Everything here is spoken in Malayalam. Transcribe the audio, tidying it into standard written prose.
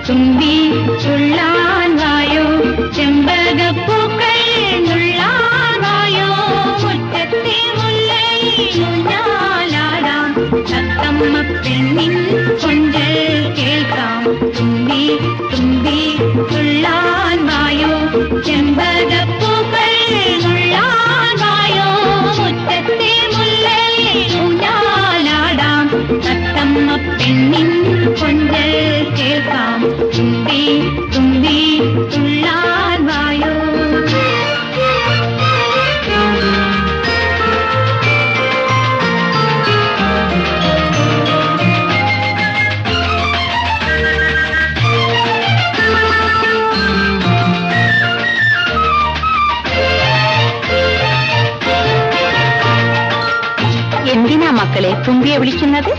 തുമ്പി തുള്ളാൻ വായോ, ചെമ്പകപ്പൂക്കൾ നുള്ളാൻ വായോ, മുറ്റത്തെ മുല്ലയിലൂഞ്ഞാലാടാം, തത്തമ്മ പെണ്ണിൻ കൊഞ്ചൽ കേൾക്കാം. തുമ്പി തുമ്പി തുള്ളാൻ വായോ, ചെമ്പകപ്പൂക്കൾ നുള്ളാൻ വായോ, മുറ്റത്തെ മുല്ലയിലൂഞ്ഞാലാടാം, തത്തമ്മ പെണ്ണിൻ കൊഞ്ചൽ കേൾക്കാം. തുമ്പി തുമ്പി തുള്ളാൻ വായോ. എന്തിനാ മക്കളെ തുമ്പിയെ വിളിക്കുന്നത്?